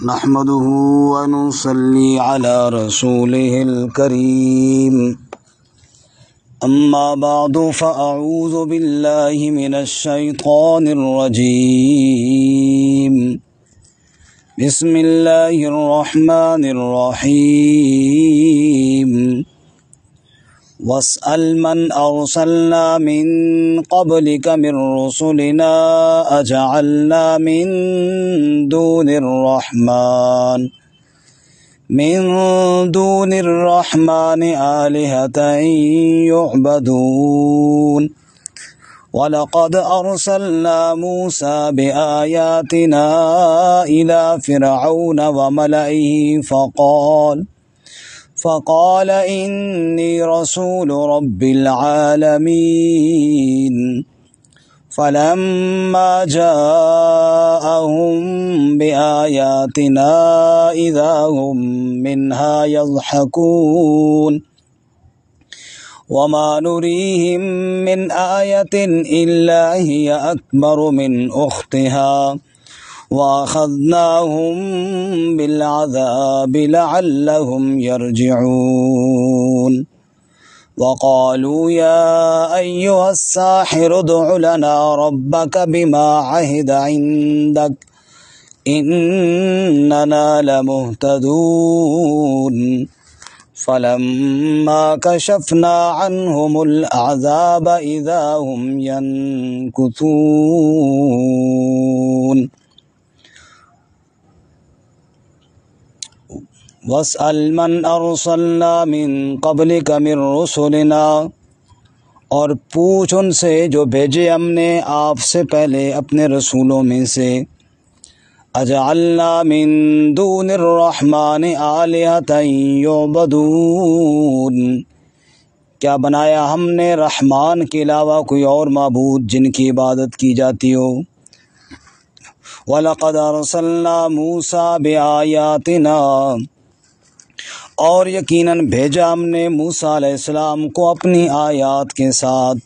نحمده ونصلي على رسوله الكريم أما بعد فأعوذ بالله من الشيطان الرجيم بسم الله الرحمن الرحيم واسأل من أرسلنا من قبلك من رسلنا أجعلنا من دون الرحمن آلهة يعبدون ولقد أرسلنا موسى بآياتنا إلى فرعون وملئه فقال إني رسول رب العالمين فلما جاءهم بآياتنا إذا هم منها يضحكون وما نريهم من آية إلا هي أكبر من أختها وأخذناهم بالعذاب لعلهم يرجعون وقالوا يا أيها الساحر ادع لنا ربك بما عهد عندك إننا لمهتدون فلما كشفنا عنهم العذاب إذا هم ينكثون واسأل من أرسلنا من قبلك من رسلنا اور پوچھ ان سے جو بھیجے ہم نے آپ سے پہلے اپنے رسولوں میں سے اجعلنا من دون الرحمن آلہۃ یعبدون کیا بنایا ہم نے رحمان کے علاوہ کوئی اور معبود جن کی عبادت کی جاتی ہو وَلَقَدْ أَرْسَلْنَا مُوسَى بِآيَاتِنَا اور یقیناً بھیجا ہم نے موسیٰ علیہ السلام کو اپنی آیات کے ساتھ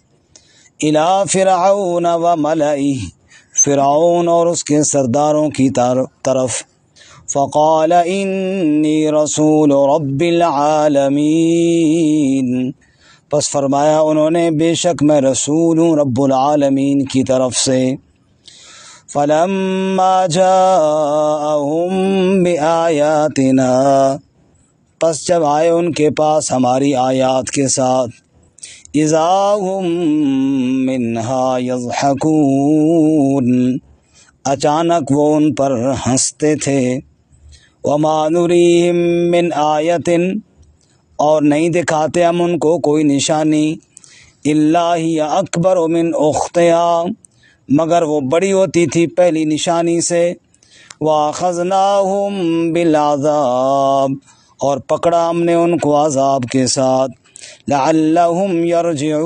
الی فرعون و ملئہ فرعون اور اس کے سرداروں کی طرف فقال انی رسول رب العالمین پس فرمایا انہوں نے بے شک میں رسول ہوں رب العالمین کی طرف سے فلما جاءہم بآیاتنا پس جب آئے ان کے پاس ہماری آیات کے ساتھ اذا ہم منہا یضحکون اچانک وہ ان پر ہنستے تھے وما نریہم من آیت اور نہیں دکھاتے ہم ان کو کوئی نشانی الا ہی اکبر من اختہا مگر وہ بڑی ہوتی تھی پہلی نشانی سے وَأَخَذْنَاهُمْ بِالْعَذَابِ اور پکڑا ہم نے ان کو عذاب کے ساتھ لعلہم یرجعون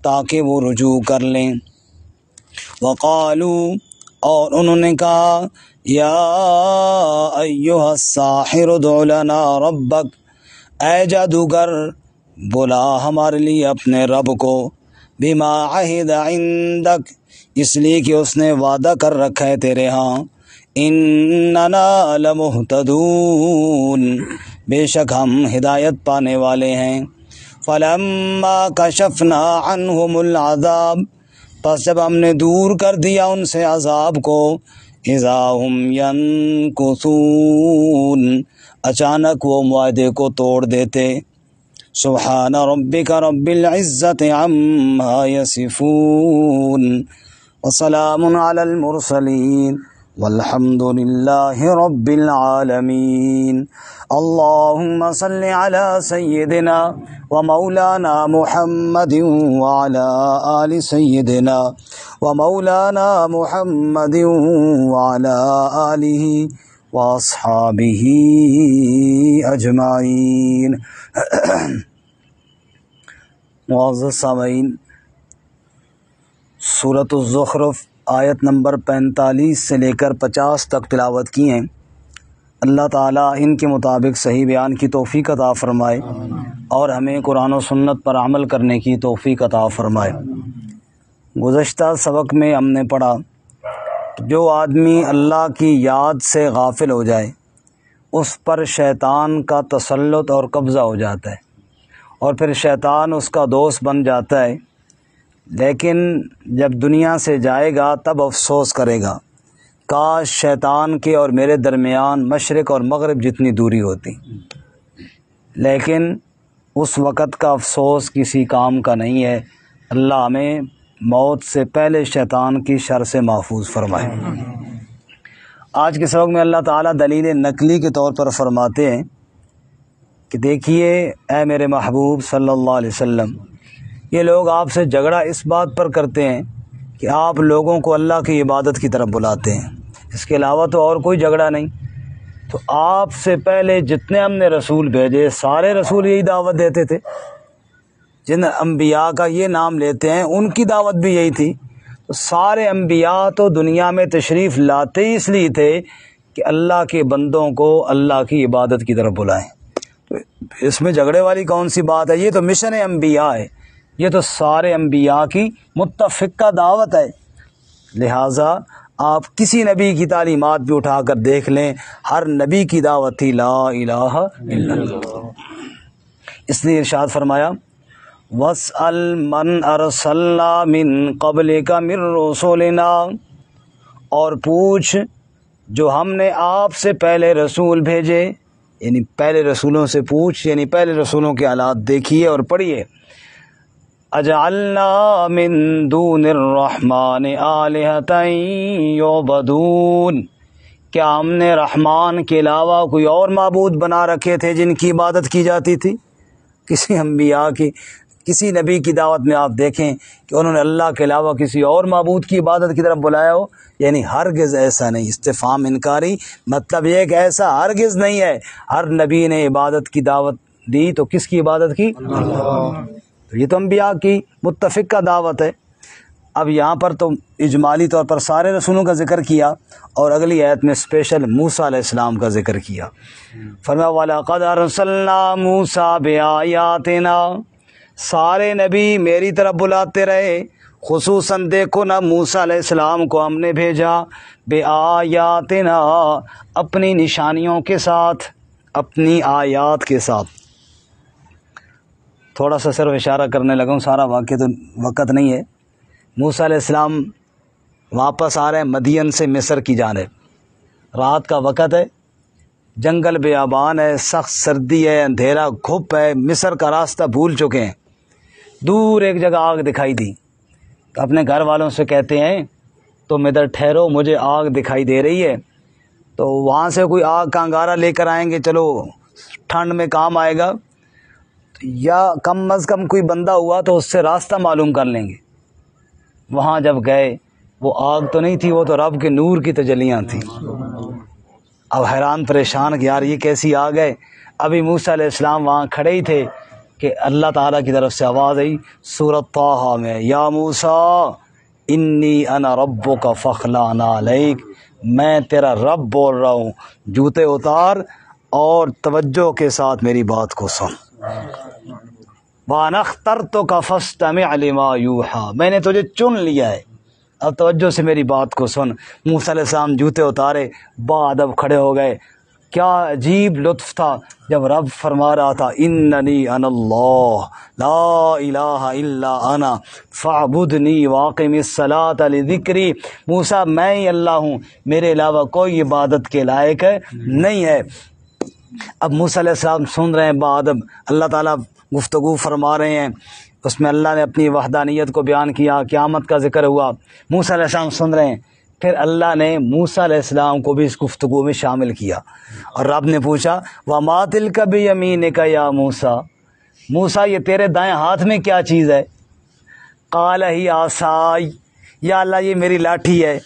تاکہ وہ رجوع کر لیں وقالوا اور انہوں نے کہا یا ایہا الساحر ادع لنا ربک اے جادوگر بلا ہمارے لیے اپنے رب کو بما عہد عندک اس لیے کہ اس نے وعدہ کر رکھا ہے تیرے ہاں اننا لمہتدون بے شک ہم ہدایت پانے والے ہیں فلما کشفنا عنہم العذاب پس جب ہم نے دور کر دیا ان سے عذاب کو اذا ہم ینکثون اچانک وہ معاہدے کو توڑ دیتے سبحان ربک رب العزت عما یصفون وسلام علی المرسلین والحمد للہ رب العالمین اللہم صل علی سیدنا ومولانا محمد وعلی آل سیدنا ومولانا محمد وعلی آلہ واصحابہ اجمعین معزز سامعین سورۃ الزخرف آیت نمبر 45 سے لے کر 50 تک تلاوت کی ہیں اللہ تعالیٰ ان کے مطابق صحیح بیان کی توفیق عطا فرمائے اور ہمیں قرآن و سنت پر عمل کرنے کی توفیق عطا فرمائے۔ گزشتہ سبق میں ہم نے پڑھا جو آدمی اللہ کی یاد سے غافل ہو جائے اس پر شیطان کا تسلط اور قبضہ ہو جاتا ہے، اور پھر شیطان اس کا دوست بن جاتا ہے، لیکن جب دنیا سے جائے گا تب افسوس کرے گا، کاش شیطان کے اور میرے درمیان مشرق اور مغرب جتنی دوری ہوتی، لیکن اس وقت کا افسوس کسی کام کا نہیں ہے۔ اللہ ہمیں موت سے پہلے شیطان کی شر سے محفوظ فرمائے۔ آج کے سبق میں اللہ تعالیٰ دلیل نقلی کے طور پر فرماتے ہیں کہ دیکھیے اے میرے محبوب صلی اللہ علیہ وسلم، یہ لوگ آپ سے جھگڑا اس بات پر کرتے ہیں کہ آپ لوگوں کو اللہ کی عبادت کی طرف بلاتے ہیں، اس کے علاوہ تو اور کوئی جھگڑا نہیں۔ تو آپ سے پہلے جتنے ہم نے رسول بھیجے سارے رسول یہی دعوت دیتے تھے، جن انبیاء کا یہ نام لیتے ہیں ان کی دعوت بھی یہی تھی۔ تو سارے انبیاء تو دنیا میں تشریف لاتے ہی اس لیے تھے کہ اللہ کے بندوں کو اللہ کی عبادت کی طرف بلائیں، تو اس میں جھگڑے والی کون سی بات ہے؟ یہ تو مشن انبیاء ہے، یہ تو سارے انبیاء کی متفقہ دعوت ہے۔ لہٰذا آپ کسی نبی کی تعلیمات بھی اٹھا کر دیکھ لیں، ہر نبی کی دعوت تھی لا الہ الا اللہ۔ اس لیے ارشاد فرمایا وَاسْأَلْ مَنْ أَرْسَلْنَا مِن قَبْلِكَ مِن رُّسُلِنَا، اور پوچھ جو ہم نے آپ سے پہلے رسول بھیجے، یعنی پہلے رسولوں سے پوچھ، یعنی پہلے رسولوں کے حالات دیکھیے اور پڑھیے۔ اجعلنا من دون الرحمن آلہۃ یعبدون، کیا ہم نے رحمان کے علاوہ کوئی اور معبود بنا رکھے تھے جن کی عبادت کی جاتی تھی؟ کسی انبیاء کی، کسی نبی کی دعوت میں آپ دیکھیں کہ انہوں نے اللہ کے علاوہ کسی اور معبود کی عبادت کی طرف بلایا ہو؟ یعنی ہرگز ایسا نہیں۔ استفہام انکاری، مطلب یہ کہ ایسا ہرگز نہیں ہے۔ ہر نبی نے عبادت کی دعوت دی تو کس کی عبادت کی؟ اللہ۔ تو یہ تو انبیاء کی متفقہ دعوت ہے۔ اب یہاں پر تو اجمالی طور پر سارے رسولوں کا ذکر کیا، اور اگلی آیت میں اسپیشل موسیٰ علیہ السلام کا ذکر کیا۔ فرمایا وَلَقَدْ أَرْسَلْنَا مُوسَىٰ بِآيَاتِنَا، سارے نبی میری طرف بلاتے رہے، خصوصاً دیکھو نا موسیٰ علیہ السلام کو ہم نے بھیجا بِآيَاتِنَا، اپنی نشانیوں کے ساتھ، اپنی آیات کے ساتھ۔ تھوڑا سا صرف اشارہ کرنے لگا ہوں، سارا واقعہ تو وقت نہیں ہے۔ موسیٰ علیہ السلام واپس آ رہے ہیں مدین سے مصر کی جانب، رات کا وقت ہے، جنگل بیابان ہے، سخت سردی ہے، اندھیرا گھپ ہے، مصر کا راستہ بھول چکے ہیں۔ دور ایک جگہ آگ دکھائی دی، اپنے گھر والوں سے کہتے ہیں تم ادھر ٹھہرو، مجھے آگ دکھائی دے رہی ہے۔ تو وہاں سے کوئی آگ کا انگارہ لے کر آئیں گے، چلو ٹھنڈ میں کام آئے گا، یا کم از کم کوئی بندہ ہوا تو اس سے راستہ معلوم کر لیں گے۔ وہاں جب گئے وہ آگ تو نہیں تھی، وہ تو رب کے نور کی تجلیاں تھیں۔ اب حیران پریشان کہ یار یہ کیسی آگ ہے۔ ابھی موسیٰ علیہ السلام وہاں کھڑے ہی تھے کہ اللہ تعالیٰ کی طرف سے آواز آئی سورۃ طٰہٰ میں، یا موسیٰ انی انا ربک فاخلع نعلیک، میں تیرا رب بول رہا ہوں، جوتے اتار اور توجہ کے ساتھ میری بات کو سن۔ وَأَنَا اخْتَرْتُكَ فَاسْتَمِعْ لِمَا يُوحَىٰ، میں نے تجھے چن لیا ہے، اب توجہ سے میری بات کو سن۔ موسیٰ علیہ السلام جوتے اتارے، باادب کھڑے ہو گئے۔ کیا عجیب لطف تھا جب رب فرما رہا تھا اننی انا اللہ لا الہ الا انا فاعبدنی واقم الصلاۃ لذکری، موسیٰ میں ہی اللہ ہوں، میرے علاوہ کوئی عبادت کے لائق نہیں ہے۔ اب موسیٰ علیہ السلام سن رہے ہیں باادب، اللہ تعالیٰ گفتگو فرما رہے ہیں، اس میں اللہ نے اپنی وحدانیت کو بیان کیا، قیامت کا ذکر ہوا، موسیٰ علیہ السلام سن رہے ہیں۔ پھر اللہ نے موسیٰ علیہ السلام کو بھی اس گفتگو میں شامل کیا، اور رب نے پوچھا وَمَا تِلْكَ بِيَمِينِكَ يَا موسیٰ، موسیٰ یہ تیرے دائیں ہاتھ میں کیا چیز ہے؟ قَالَ هِيَ عَصَايَ، یا اللہ یہ میری لاٹھی ہے،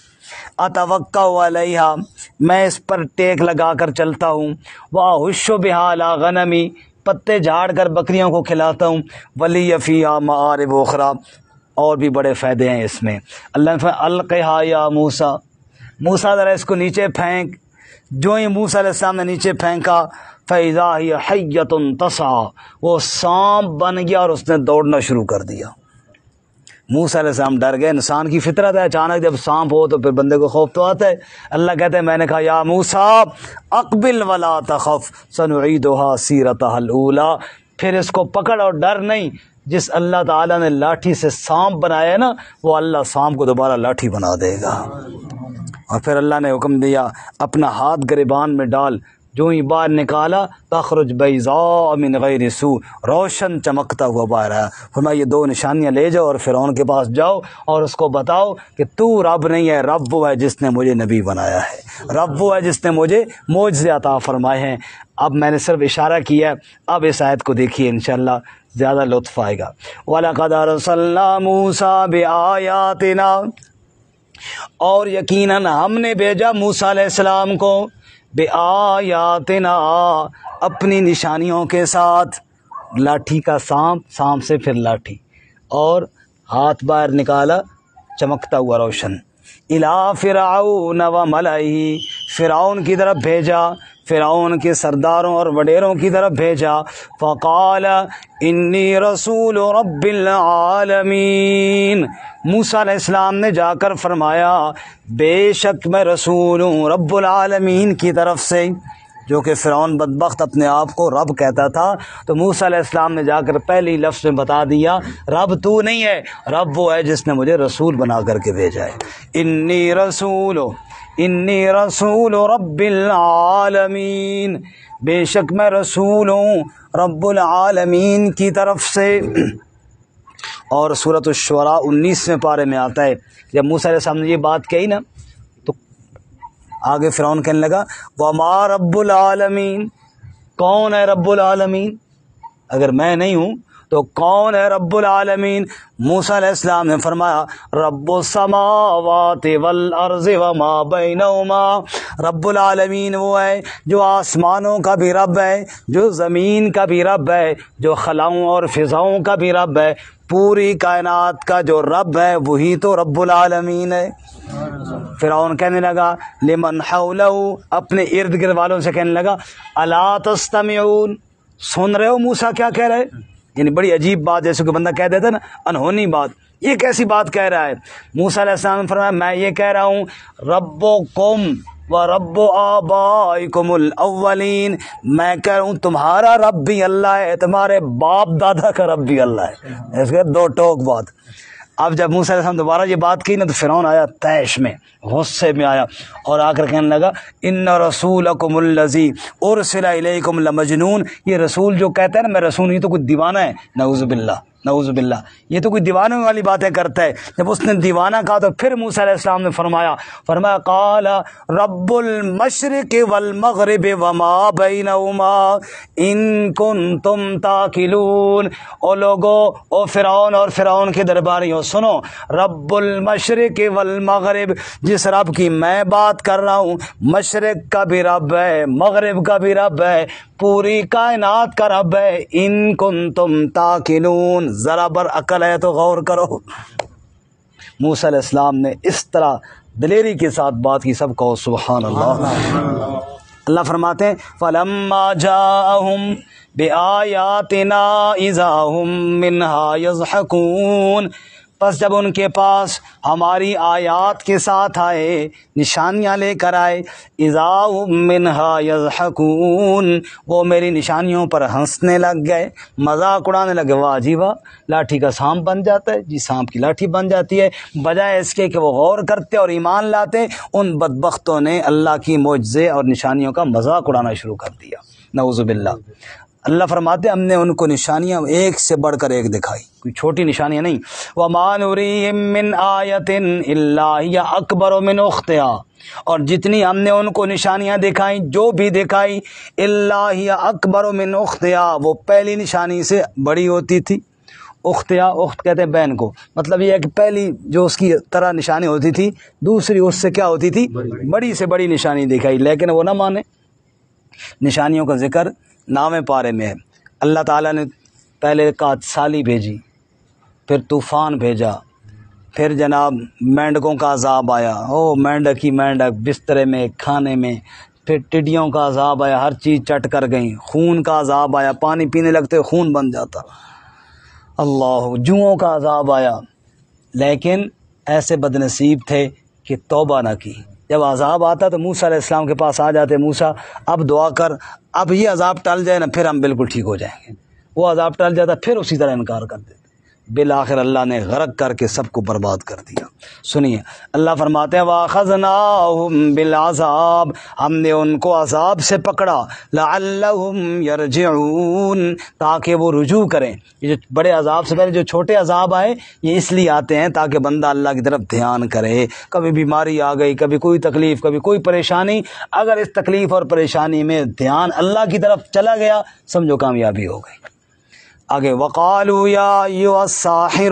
اتوکل علیہا، میں اس پر ٹیک لگا کر چلتا ہوں، واہش بہا علی غنمی، پتے جھاڑ کر بکریوں کو کھلاتا ہوں، ولی فیہا معارب اخری، اور بھی بڑے فائدے ہیں اس میں۔ اللہ نے فرمایا القھا یا موسیٰ، موسیٰ ذرا اس کو نیچے پھینک۔ جو ہی موسیٰ علیہ السلام نے نیچے پھینکا فاذا ہی حیۃ تسعی، وہ سانپ بن گیا اور اس نے دوڑنا شروع کر دیا۔ موسیٰ علیہ السلام ڈر گئے. انسان کی فطرت ہے, اچانک جب سانپ ہو تو پھر بندے کو خوف تو آتا ہے. اللہ کہتے ہیں میں نے کہا یا موسیٰ اقبل ولا تخف سنعیدها سیرتها الاولی, پھر اس کو پکڑ اور ڈر نہیں. جس اللہ تعالیٰ نے لاٹھی سے سانپ بنایا ہے نا, وہ اللہ سانپ کو دوبارہ لاٹھی بنا دے گا. اور پھر اللہ نے حکم دیا اپنا ہاتھ گریبان میں ڈال, جو ہی باہر نکالا تخرج بیضاء من غیر سوء, روشن چمکتا ہوا باہر آیا. فرمایا یہ 2 نشانیاں لے جاؤ اور فرعون کے پاس جاؤ اور اس کو بتاؤ کہ تو رب نہیں ہے, رب وہ ہے جس نے مجھے نبی بنایا ہے, رب وہ ہے جس نے مجھے معجزے عطا فرمائے ہیں. اب میں نے صرف اشارہ کیا ہے, اب اس آیت کو دیکھیے انشاءاللہ زیادہ لطف آئے گا. وَلَقَدْ أَرْسَلْنَا مُوسَىٰ بِآيَاتِنَا, اور یقیناً ہم نے بھیجا موسیٰ علیہ السلام کو بِآيَاتِنَا, اپنی نشانیوں کے ساتھ. لاٹھی کا سانپ سے پھر لاٹھی, اور ہاتھ باہر نکالا چمکتا ہوا روشن. إِلَىٰ فِرْعَوْنَ وَمَلَئِهِ, فرعون کی طرف بھیجا, فرعون کے سرداروں اور وڈیروں کی طرف بھیجا. فقال انی رسول رب العالمین, موسیٰ علیہ السلام نے جا کر فرمایا بے شک میں رسول ہوں رب العالمین کی طرف سے. جو کہ فرعون بدبخت اپنے آپ کو رب کہتا تھا, تو موسیٰ علیہ السلام نے جا کر پہلی لفظ میں بتا دیا رب تو نہیں ہے, رب وہ ہے جس نے مجھے رسول بنا کر کے بھیجا ہے. انی رسول رب العالمین, بے شک میں رسول ہوں رب العالمین کی طرف سے. اور سورۃ الشعراء 19ویں پارے میں آتا ہے, جب موسیٰ علیہ السلام نے یہ بات کہی نا, تو آگے فرعون کہنے لگا وما رب العالمین, کون ہے رب العالمین؟ اگر میں نہیں ہوں تو کون ہے رب العالمین؟ موسیٰ علیہ السلام نے فرمایا رب السماوات والارض وما بینہما, رب العالمین وہ ہے جو آسمانوں کا بھی رب ہے, جو زمین کا بھی رب ہے, جو خلاؤں اور فضاؤں کا بھی رب ہے, پوری کائنات کا جو رب ہے وہی تو رب العالمین ہے. فرعون کہنے لگا لمن حولہ, اپنے ارد گرد والوں سے کہنے لگا الا تستمعون, سن رہے ہو موسیٰ کیا کہہ رہے؟ یعنی بڑی عجیب بات, جیسے کہ بندہ کہہ دیتا ہے نا انہونی بات, یہ کیسی بات کہہ رہا ہے؟ موسیٰ علیہ السلام نے فرمایا میں یہ کہہ رہا ہوں ربکم و رب آبائکم الاولین, میں کہہ رہا ہوں تمہارا رب بھی اللہ ہے, تمہارے باپ دادا کا رب بھی اللہ ہے. اس کے 2 ٹوک بات. اب جب موسیٰ علیہ السلام دوبارہ یہ بات کی نا, تو فرعون آیا طیش میں, غصے میں آیا, اور آ کر کہنے لگا ان رسولکم الذی ارسل الیکم لمجنون, یہ رسول جو کہتا ہے نا میں رسول ہوں, یہ تو کوئی دیوانہ ہے. نعوذ باللہ نعوذ باللہ, یہ تو کوئی دیوانے والی باتیں کرتا ہے. جب اس نے دیوانہ کہا تو پھر موسیٰ علیہ السلام نے فرمایا قال رب المشرق والمغرب وما بینہما ان کنتم تاکلون. او لوگو, او فرعون اور فرعون کے درباریوں سنو, رب المشرق والمغرب, جس رب کی میں بات کر رہا ہوں مشرق کا بھی رب ہے, مغرب کا بھی رب ہے, پوری کائنات کا رب ہے. ان کنتم تاکلون, ذرا بر عقل ہے تو غور کرو. موسیٰ علیہ السلام نے اس طرح دلیری کے ساتھ بات کی, سب کو سبحان اللہ. اللہ فرماتے ہیں فلما جاءہم بآیاتنا اذا ہم منہا یضحکون, پس جب ان کے پاس ہماری آیات کے ساتھ آئے, نشانیاں لے کر آئے, اذا ہم منہا یضحکون, وہ میری نشانیوں پر ہنسنے لگ گئے, مذاق اڑانے لگے. واہ جی واہ, لاٹھی کا سانپ بن جاتا ہے جی, سانپ کی لاٹھی بن جاتی ہے. بجائے اس کے کہ وہ غور کرتے اور ایمان لاتے, ان بدبختوں نے اللہ کی معجزے اور نشانیوں کا مذاق اڑانا شروع کر دیا. نعوذ باللہ. اللہ فرماتے ہم نے ان کو نشانیاں ایک سے بڑھ کر ایک دکھائی, کوئی چھوٹی نشانیاں نہیں. وَمَا نُرِيهِم مِّنْ آیَةٍ إِلَّا هِیَ أَکْبَرُ مِنْ أُخْتِهَا, اور جتنی ہم نے ان کو نشانیاں دکھائیں, جو بھی دکھائی, إِلَّا هِیَ أَکْبَرُ مِنْ أُخْتِهَا, وہ پہلی نشانی سے بڑی ہوتی تھی. اختیار, اخت کہتے ہیں بہن کو, مطلب یہ ہے کہ پہلی جو اس کی طرح نشانی ہوتی تھی, دوسری اس سے کیا ہوتی تھی, بڑی سے بڑی نشانی دکھائی. لیکن وہ نہ مانے. نشانیوں کا ذکر نام پارے میں ہے. اللہ تعالیٰ نے پہلے کات سالی بھیجی, پھر طوفان بھیجا, پھر جناب مینڈکوں کا عذاب آیا, مینڈک ہی مینڈک بسترے میں کھانے میں, پھر ٹڈیوں کا عذاب آیا, ہر چیز چٹ کر گئیں, خون کا عذاب آیا, پانی پینے لگتے خون بن جاتا, اللہ, جوؤں کا عذاب آیا, لیکن ایسے بدنصیب تھے کہ توبہ نہ کی۔ جب عذاب آتا تو موسیٰ علیہ السلام کے پاس آ جاتے، موسیٰ اب دعا کر، اب یہ عذاب ٹل جائے نا، پھر ہم بالکل ٹھیک ہو جائیں گے۔ وہ عذاب ٹل جاتا، پھر اسی طرح انکار کر دیتے۔ بالآخر اللہ نے غرق کر کے سب کو برباد کر دیا۔ سنیے اللہ فرماتے ہیں وَأَخَذْنَاهُمْ بِالْعَذَابِ، ہم نے ان کو عذاب سے پکڑا، لَعَلَّهُمْ يَرْجِعُونَ، تاکہ وہ رجوع کریں۔ یہ جو بڑے عذاب سے پہلے جو چھوٹے عذاب آئے یہ اس لیے آتے ہیں تاکہ بندہ اللہ کی طرف دھیان کرے۔ کبھی بیماری آ گئی، کبھی کوئی تکلیف، کبھی کوئی پریشانی، اگر اس تکلیف اور پریشانی میں دھیان اللہ کی طرف چلا گیا سمجھو کامیابی ہو گئی۔ آگے وقالوا یا ایھا الساحر،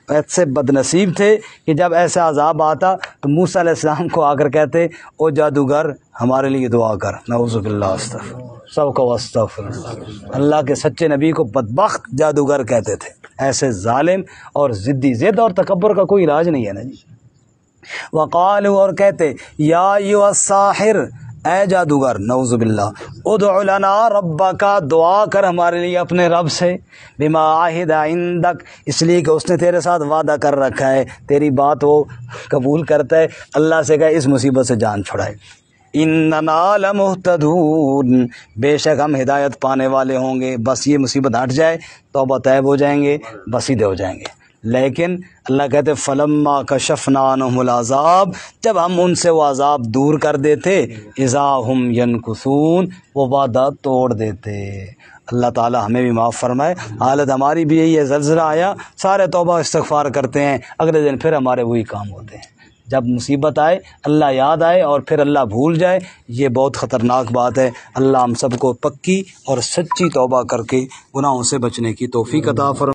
ایسے بدنصیب تھے کہ جب ایسا عذاب آتا تو موسیٰ علیہ السلام کو آ کر کہتے او جادوگر ہمارے لیے دعا کر۔ نعوذ باللہ، استغفر سب کو استغفر اللہ کے سچے نبی کو بدبخت جادوگر کہتے تھے۔ ایسے ظالم اور ضدی، ضد اور تکبر کا کوئی علاج نہیں ہے نا جی۔ وقالوا، اور کہتے یا ایھا الساحر، اے جادوگر، نعوذ باللہ، ادع لنا ربک، دعا کر ہمارے لیے اپنے رب سے، بما عہد عندک، اس لیے کہ اس نے تیرے ساتھ وعدہ کر رکھا ہے، تیری بات وہ قبول کرتا ہے، اللہ سے کہے اس مصیبت سے جان چھڑائے۔ اننا لمہتدون، بے شک ہم ہدایت پانے والے ہوں گے، بس یہ مصیبت ہٹ جائے، توبہ طیب ہو جائیں گے، بسیدے ہو جائیں گے۔ لیکن اللہ کہتے فلما کشفنا عنہم العذاب، جب ہم ان سے وہ عذاب دور کر دیتے، اذا ہم ینکثون، وہ وعدہ توڑ دیتے۔ اللہ تعالی ہمیں بھی معاف فرمائے۔ حالت ہماری بھی یہی ہے، زلزلہ آیا سارے توبہ استغفار کرتے ہیں، اگلے دن پھر ہمارے وہی کام ہوتے ہیں۔ جب مصیبت آئے اللہ یاد آئے اور پھر اللہ بھول جائے، یہ بہت خطرناک بات ہے۔ اللہ ہم سب کو پکی اور سچی توبہ کر کے گناہوں سے بچنے کی توفیق عطا فرمائے۔